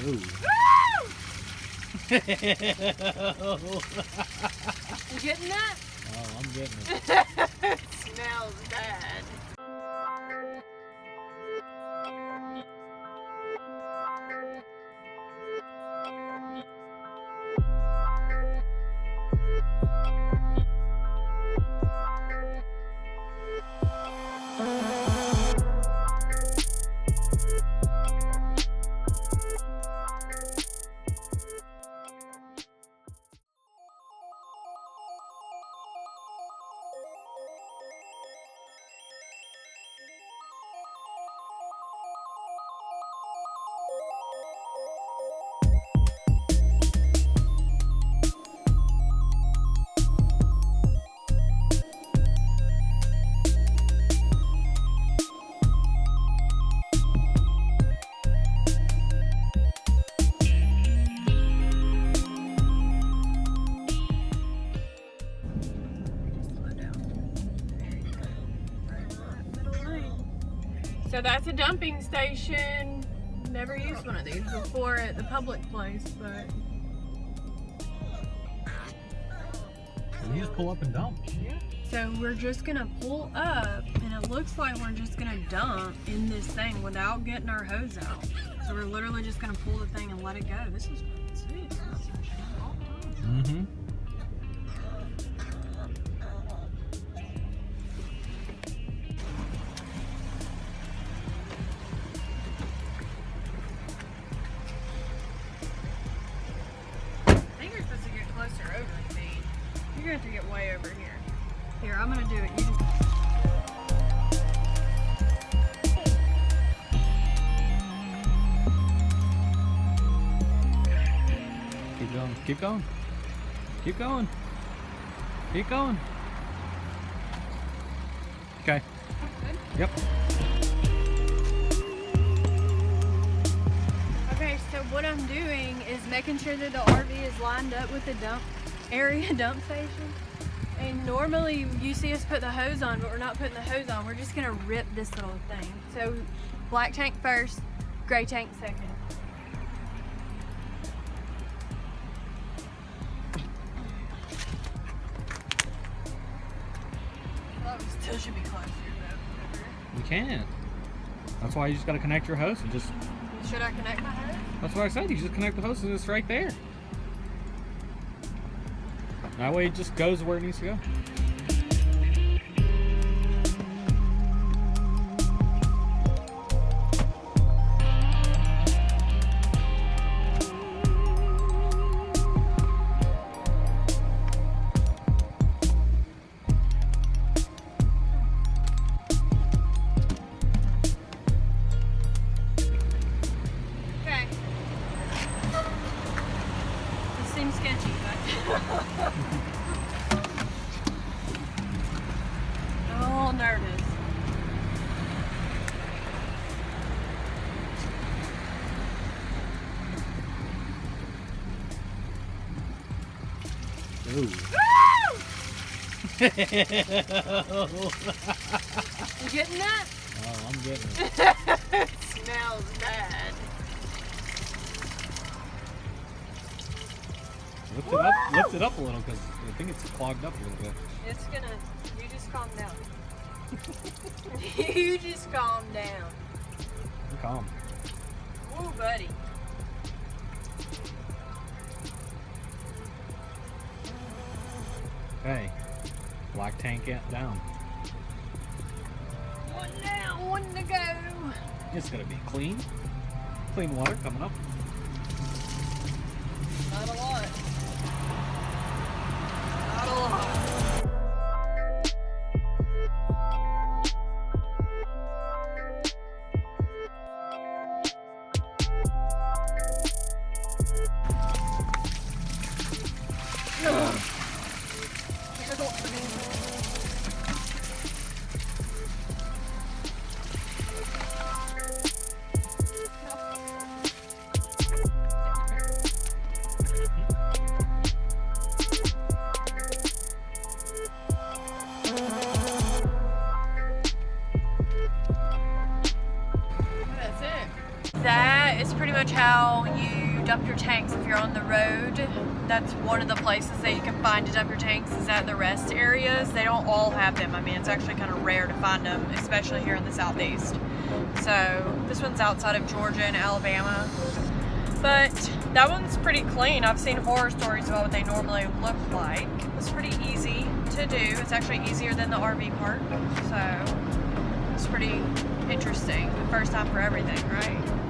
Ooh. You getting that? Oh, I'm getting it. It smells bad. So that's a dumping station. Never used one of these before at the public place, but You just pull up and dump. yeah. So we're just gonna pull up, and it looks like we're just gonna dump in this thing without getting our hose out. So we're literally just gonna pull the thing and let it go. This is sweet. Mm-hmm. I think you're supposed to get closer over to me. You're gonna have to get way over here. Here, I'm gonna do it. You just. Keep going. Keep going. Keep going. Keep going. Okay. Good? Yep. Okay, so what I'm doing is making sure that the RV is lined up with the dump station. And normally you see us put the hose on, but we're not putting the hose on. We're just gonna rip this little thing. So black tank first, gray tank second. Oh, we still should be closer though. You can. That's why you just got to connect your hose and just. Should I connect my hose? That's what I said. You just connect the hose and it's right there. That way it just goes where it needs to go. Okay. This seems sketchy, but I'm a little nervous. Ooh. You getting that? Oh, I'm getting it. It smells bad. Lift it up a little because I think it's clogged up a little bit. It's gonna. You just calm down. You just calm down. I'm calm. Ooh, buddy. Okay. Black tank down. One down, one to go. It's gonna be clean. Clean water coming up. Not a lot. Not a lot. is pretty much how you dump your tanks if you're on the road. That's one of the places that you can find to dump your tanks is at the rest areas. They don't all have them. I mean, it's actually kind of rare to find them, especially here in the southeast. So this one's outside of Georgia and Alabama. But that one's pretty clean. I've seen horror stories about what they normally look like. It's pretty easy to do. It's actually easier than the RV park. So it's pretty interesting. First time for everything, right?